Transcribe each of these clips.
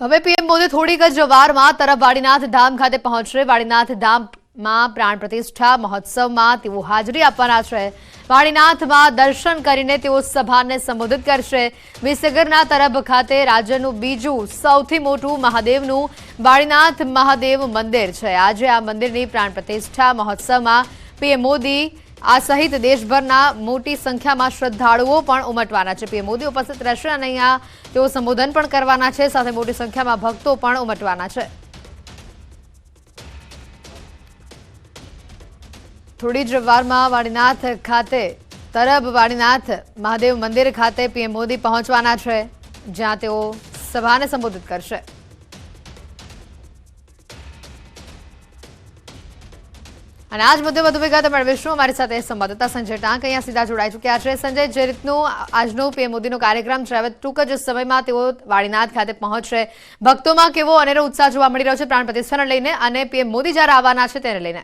હવે પીએમ મોદી થોડીક જ વારમાં તરફ વાડીનાથ ધામ ખાતે પહોંચશે। વાડીનાથ ધામમાં પ્રાણ પ્રતિષ્ઠા મહોત્સવમાં તેઓ હાજરી આપવાના છે। વાડીનાથમાં દર્શન કરીને તેઓ સભાને સંબોધિત કરશે। વિસનગરના તરફ ખાતે રાજ્યનું બીજું સૌથી મોટું મહાદેવનું વાડીનાથ મહાદેવ મંદિર છે। આજે આ મંદિરની પ્રાણ પ્રતિષ્ઠા મહોત્સવમાં પીએમ મોદી આ સહિત દેશભરના મોટી સંખ્યામાં શ્રદ્ધાળુઓ પણ ઉમટવાના છે। પીએમ મોદી ઉપસ્થિત રહેશે અને અહીંયા તેઓ સંબોધન પણ કરવાના છે, સાથે મોટી સંખ્યામાં ભક્તો પણ ઉમટવાના છે। થોડી જ વારમાં વાડીનાથ ખાતે તરફ વાડીનાથ મહાદેવ મંદિર ખાતે પીએમ મોદી પહોંચવાના છે, જ્યાં તેઓ સભાને સંબોધિત કરશે। અને આજ મુદ્દે વધુ વિગત મેળવીશું। અમારી સાથે સંવાદદાતા સંજય ટાંક અહીંયા સીધા જોડાઈ ચૂક્યા છે। સંજય, જે રીતનું આજનો પીએમ મોદીનો કાર્યક્રમ છે, હવે ટૂંક જ સમયમાં તેઓ વાડીનાથ ખાતે પહોંચશે, ભક્તોમાં કેવો અનેરો ઉત્સાહ જોવા મળી રહ્યો છે પ્રાણ પ્રતિષ્ઠાને લઈને અને પીએમ મોદી જ્યારે આવવાના છે તેને લઈને?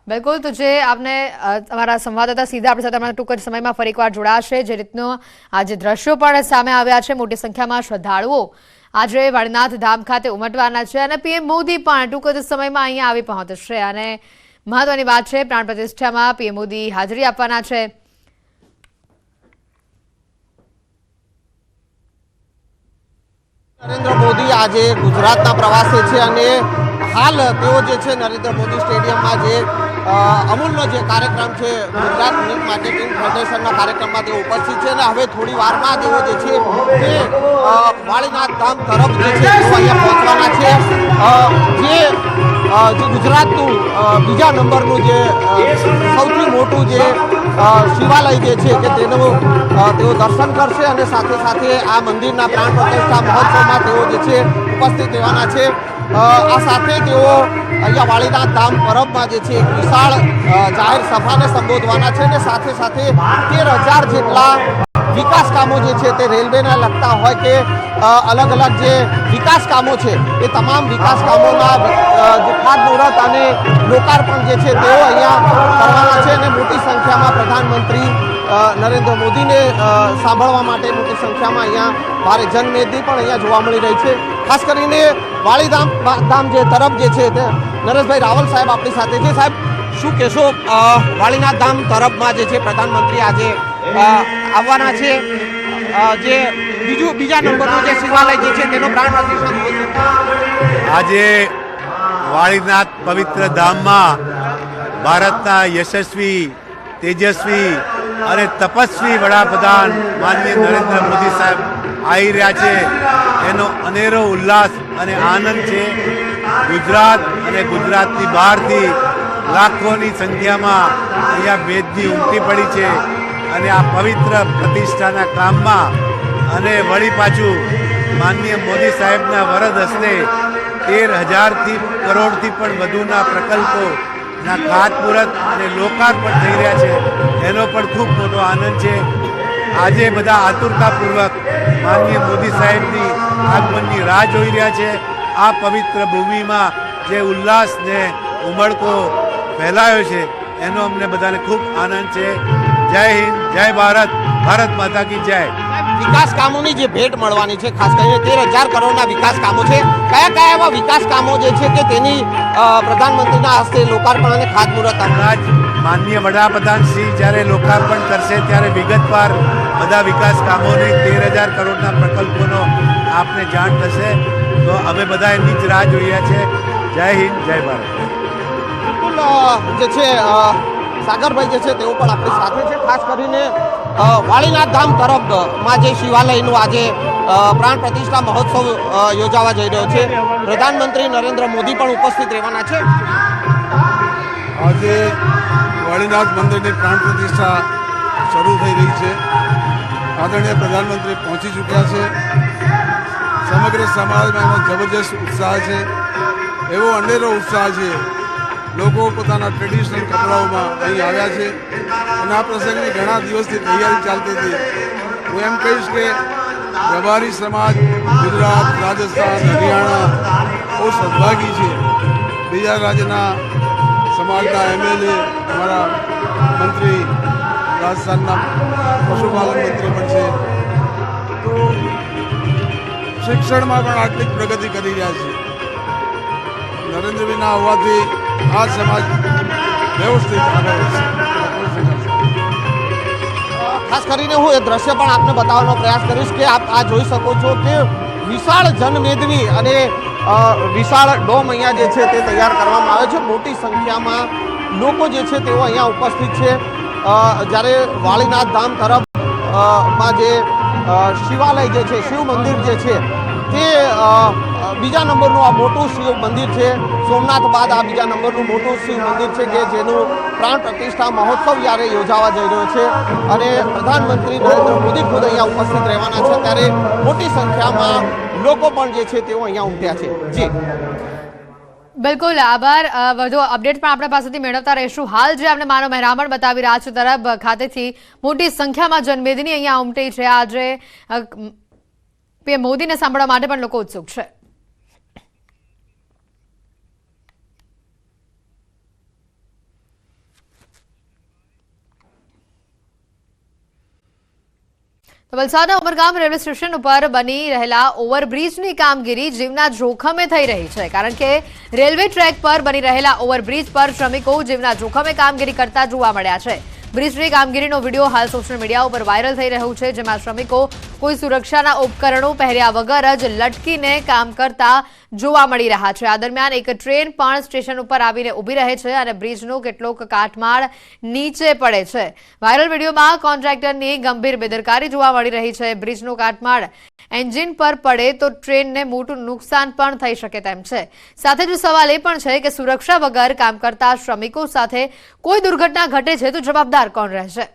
बिल्कुल, तो जे आपने हमारा संवाददाता सीधा अपनी साथ टूंक ज समय में फरी एक बार जोड़ाशे। जे रीतनो आज दृश्यों पण सामे आव्या छे, मोटी संख्या में श्रद्धाळुओ आज वाडीनाथ धाम खाते उमटवाना छे अने पीएम मोदी पण टूंक ज समय में अहींया आवी पहोंचशे अने महत्वनी बात छे प्राण प्रतिष्ठा में पीएम मोदी हाजरी आपवाना छे। नरेंद्र मोदी आज गुजरातना प्रवासे छे अने हाल तेओ जे छे नरेंद्र मोदी स्टेडियम में जे अमूलनो जे कार्यक्रम छे गुजरात मिल्क मार्केटिंग फेडरेशनना कार्यक्रममां तेओ उपस्थित छे अने हवे थोड़ी वारमां तेओ जे छे ते वाडीनाथ धाम तरफ जे छे तेओ अहींया पहोंचवाना छे। जे गुजरातनुं बीजा नंबरनुं जे सौथी मोटुं जे शिवालय जे छे के तेनुं तेओ दर्शन करशे अने साथे साथे आ मंदिरना प्राण प्रतिष्ठा महोत्सवमां तेओ जे छे उपस्थित रहेवाना छे। आ साथे तेओ अहींया वाडीनाथ धाम परबमां जे छे एक विशाळ जाहेर सभाने संबोधवाना छे अने साथे साथे 13,000 जेटला विकास कामों जे छे ते रेलवेना लगता होय के अलग अलग जे विकास कामों छे ए तमाम विकास कामोना जे खातमुहूर्त अने लोकार्पण जे छे तेओ अहींया करवाना छे अने मोटी संख्यामां प्रधानमंत्री नरेंद्र मोदी ने सांभळवा माटे मोटी संख्यामां अहींया भारे जनमेदनी पण अहींया जोवा मळी रही छे। खास करीने वाडीनाथ धाम जे तरफ जे छे ते नरेशभाई रावल साहेब आपणी साथे छे। साहेब, शुं कहेशो वाडीनाथ धाम तरफमां जे छे प्रधानमंत्री आजे आववाना छे, जे बीजा नंबरनो जे शिवालय जे छे तेनो प्राण प्रतिष्ठा आजे वाडीनाथ पवित्र धाममां भारतना यशस्वी तेजस्वी अने तपस्वी वडाप्रधान माननीय नरेंद्र मोदी साहेब आई रह्या छे। एनो अनेरो उल्लास अने आनंद छे। गुजरात अने गुजरातनी बहारथी लाखोनी संख्यामां अहींया भेदनी उमटी पड़ी छे अने आ पवित्र प्रतिष्ठाना काममां अने वળી पाछું माननीय मोदी साहेबना वरद हस्ते 13,000 करोड़थी पण वधुना प्रकल्पोना खातमुहूर्त अने लोकार्पण थई रह्या छे। एनो पण खूब मोटो आनंद छे। आजे बधा आतुरतापूर्वक माननीय मोदी साहेबनी आगमननी राह जोई रह्या छे। आ पवित्र भूमिमां जे उल्लास ने उमळको फैलायो छे एनो अमने बधाने खूब आनंद छे। जय हिंद, जय भारत, भारत माता की जय। विकास कामोनी जे भेट मळवानी छे, खास करीने 13,000 करोड़ना विकास कामो छे, कया एवा विकास कामो जे छे के तेनी प्रधानमंत्रीना हस्ते लोकार्पण अने खातमुहूर्त आज माननीय वडाप्रधान श्री જ્યારે લોકાર્પણ કરશે ત્યારે વિગતવાર બધા વિકાસ કામોની 13,000 કરોડના પ્રકલ્પોનો આપને જાણ થશે। તો હવે બધા એની જ રાહ જોઈ રહ્યા છે। જય હિન્દ, જય ભારત। બિલકુલ જે છે સાગરભાઈ જે છે તેઓ પણ આપણી સાથે છે। ખાસ કરીને વાડીનાથ ધામ તરફમાં જે શિવાલયનું આજે પ્રાણ પ્રતિષ્ઠા મહોત્સવ યોજાવા જઈ રહ્યો છે, પ્રધાનમંત્રી નરેન્દ્ર મોદી પણ ઉપસ્થિત રહેવાના છે। આજે વાડીનાથ મંદિરની પ્રાણ પ્રતિષ્ઠા શરૂ થઈ રહી છે। આદરણીય પ્રધાનમંત્રી પહોંચી ચૂક્યા છે। સમગ્ર સમાજમાં એનો જબરજસ્ત ઉત્સાહ છે, એવો અનેરો ઉત્સાહ છે। લોકો પોતાના ટ્રેડિશનલ કપડાઓમાં અહીં આવ્યા છે અને આ પ્રસંગની ઘણા દિવસથી તૈયારી ચાલતી હતી। હું એમ કહીશ કે વ્યવહારી સમાજ ગુજરાત, રાજસ્થાન, હરિયાણા બહુ સદભાગી છે। બીજા રાજ્યના સમાજના એમએલએ, અમારા મંત્રી, રાજસ્થાનના પશુપાલન મંત્રી પણ છે, તો શિક્ષણમાં પણ આટલી પ્રગતિ કરી રહ્યા છે. નરેન્દ્રભાઈના હોવાથી આ સમાજ વ્યવસ્થિત આગળ વધશે. ખાસ કરીને હું એ દ્રશ્ય પણ આપને બતાવવાનો પ્રયાસ કરીશ કે આપ આ જોઈ શકો છો કે વિશાળ જનમેદની અને વિશાળ ડોમ અહીંયા જે છે તે તૈયાર કરવામાં આવે છે. મોટી સંખ્યામાં લોકો જે છે તેઓ અહીંયા ઉપસ્થિત છે. જ્યારે વાળીનાથ ધામ તરફ માં જે શિવાલય જે છે, શિવ મંદિર જે છે તે બીજા નંબરનું આ મોટું શિવ મંદિર છે. સોમનાથ બાદ આ બીજા નંબરનું મોટું શિવ મંદિર છે કે જેનું પ્રાણ પ્રતિષ્ઠા મહોત્સવ જ્યારે યોજાવા જઈ રહ્યો છે અને પ્રધાનમંત્રી નરેન્દ્ર મોદી ખુદ અહીંયા ઉપસ્થિત રહેવાના છે, ત્યારે મોટી સંખ્યામાં લોકો પણ જે છે તેઓ અહીંયા ઉમટ્યા છે. જી બિલકુલ આભાર. વધુ અપડેટ પણ આપણા પાસેથી મેળવતા રહીશું. હાલ જે આપણે માનવ મહેરામણ બતાવી રહ્યા છે તરફ ખાતેથી મોટી સંખ્યામાં જનમેદની અહીંયા ઉમટી છે. આજે પીએમ મોદીને સાંભળવા માટે પણ લોકો ઉત્સુક છે. તો વલસાડના ઉમરગામ રેલવે સ્ટેશન ઉપર બની રહેલા ઓવરબ્રિજની કામગીરી જીવના જોખમે થઈ રહી છે, કારણ કે રેલવે ટ્રેક પર બની રહેલા ઓવરબ્રિજ પર શ્રમિકો જીવના જોખમે કામગીરી કરતા જોવા મળ્યા છે. બ્રિજની કામગીરીનો વિડીયો હાલ સોશિયલ મીડિયા ઉપર વાયરલ થઈ રહ્યું છે, જેમાં શ્રમિકો કોઈ સુરક્ષાના ઉપકરણો પહેર્યા વગર જ લટકીને કામ કરતા જોવા મળી રહ્યા છે. આ દરમિયાન એક ટ્રેન પણ સ્ટેશન ઉપર આવીને ઊભી રહે છે અને બ્રિજનો કેટલોક કાટમાળ નીચે પડે છે. વાયરલ વિડીયોમાં કોન્ટ્રાક્ટરની ગંભીર બેદરકારી જોવા મળી રહી છે. બ્રિજનો કાટમાળ એન્જિન પર પડે તો ટ્રેનને મોટું નુકસાન પણ થઈ શકે તેમ છે. સાથે જ સવાલ એ પણ છે કે સુરક્ષા વગર કામ કરતા શ્રમિકો સાથે કોઈ દુર્ઘટના ઘટે છે તો જવાબદાર કોણ રહેશે?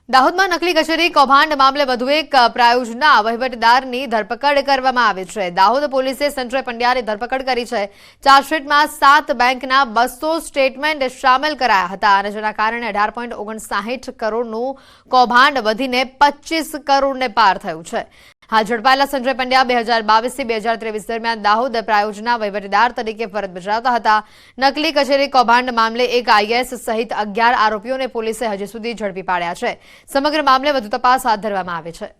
દાહોદમાં નકલી કચેરી કૌભાંડ મામલે વધુ એક પ્રાયોજના વહીવટદારની ધરપકડ કરવામાં આવી છે. દાહોદ પોલીસે સંજય પંડ્યાની ધરપકડ કરી છે. ચાર્જશીટમાં 7 બેંકના 200 સ્ટેટમેન્ટ સામેલ કરાયા હતા અને જેના કારણે 18.59 કરોડનું કૌભાંડ વધીને 25 કરોડને પાર થયું છે. હાલ ઝડપાયેલા સંજય પંડ્યા 2022 થી 2023 દરમિયાન દાહોદ પ્રાયોજના વહીવટદાર તરીકે ફરજ બજાવતા હતા. નકલી કચેરી કૌભાંડ મામલે એક આઈએએસ સહિત 11 આરોપીઓને પોલીસે હજી સુધી ઝડપી પાડ્યા છે. સમગ્ર મામલે વધુ તપાસ હાથ ધરવામાં આવી છે.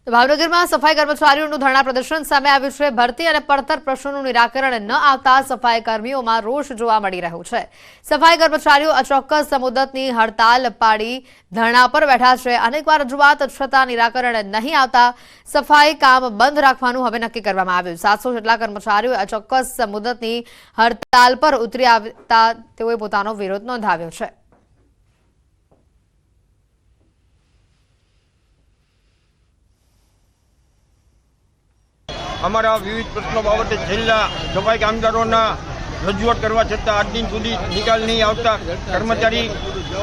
ભાવનગરમાં સફાઈ કર્મચારીઓનું ધરણા પ્રદર્શન સામે આવ્યું છે. ભરતી અને પડતર પ્રશ્નોનું નિરાકરણ ન આવતા સફાઈ કર્મીઓમાં રોષ જોવા મળી રહ્યો છે. સફાઈ કર્મચારીઓ અચોક્કસ મુદતની હડતાલ પાડી ધરણા પર બેઠા છે. અનેકવાર રજૂઆત છતાં નિરાકરણ નહીં આવતા સફાઈ કામ બંધ રાખવાનું હવે નક્કી કરવામાં આવ્યું. 700 જેટલા કર્મચારીઓ અચોક્કસ મુદતની હડતાલ પર ઉતરી આવતા તેઓએ પોતાનો વિરોધ નોંધાવ્યો છે. અમારા વિવિધ પ્રશ્નો બાબતે છેલ્લા સફાઈ કામદારોના રજૂઆત કરવા છતાં આજ દિન સુધી નિકાલ નહીં આવતા કર્મચારી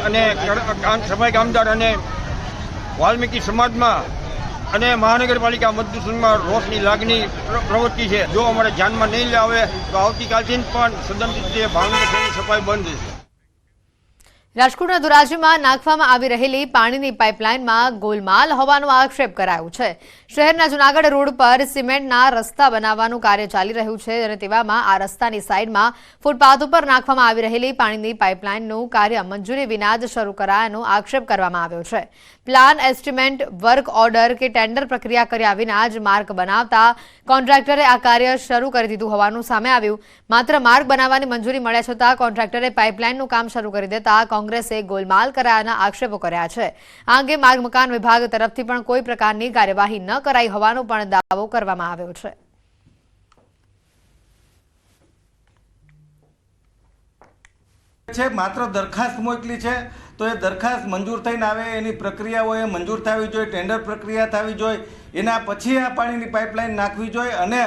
અને સફાઈ કામદાર અને વાલ્મીકી સમાજમાં અને મહાનગરપાલિકા મજદૂર સંઘમાં રોષની લાગણી પ્રવૃત્તિ છે. જો અમારે ધ્યાનમાં નહીં લાવે તો આવતીકાલથી પણ સદંતર રીતે ભાવનગર શહેરની સફાઈ બંધ રહેશે. રાજકોટના ધોરાજીમાં નાખવામાં આવી રહેલી પાણીની પાઇપલાઇનમાં ગોલમાલ હોવાનો આક્ષેપ કરાયો છે. શહેરના જૂનાગઢ રોડ પર સિમેન્ટના રસ્તા બનાવવાનું કાર્ય ચાલી રહ્યું છે અને તેવામાં આ રસ્તાની સાઇડમાં ફૂટપાથ ઉપર નાખવામાં આવી રહેલી પાણીની પાઇપલાઇનનું કાર્ય મંજૂરી વિના જ શરૂ કરાયાનો આક્ષેપ કરવામાં આવ્યો છે. પ્લાન, એસ્ટિમેટ, વર્ક ઓર્ડર કે ટેન્ડર પ્રક્રિયા કર્યા વિના જ માર્ગ બનાવતા કોન્ટ્રાક્ટરે આ કાર્ય શરૂ કરી દીધું હોવાનું સામે આવ્યું. માત્ર માર્ગ બનાવવાની મંજૂરી મળ્યા છતાં કોન્ટ્રાક્ટરે પાઇપલાઇનનું કામ શરૂ કરી દેતા કોંગ્રેસે ગોલમાલ કરાયાના આક્ષેપો કર્યા છે. આ અંગે માર્ગ મકાન વિભાગ તરફથી પણ કોઈ પ્રકારની કાર્યવાહી ન કરાઈ હોવાનો પણ દાવો કરવામાં આવ્યો છે. માત્ર દરખાસ્ત મોકલી છે તો એ દરખાસ્ત મંજૂર થઈને આવે એની પ્રક્રિયાઓ એ મંજૂર થવી જોઈએ, ટેન્ડર પ્રક્રિયા થવી જોઈએ, એના પછી આ પાણીની પાઇપલાઇન નાખવી જોઈએ અને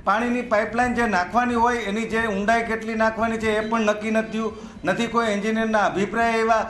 પાણીની પાઇપલાઇન જે નાખવાની હોય એની જે ઊંડાઈ કેટલી નાખવાની છે એ પણ નક્કી નથી થયું. નથી કોઈ એન્જિનિયરના અભિપ્રાય એવા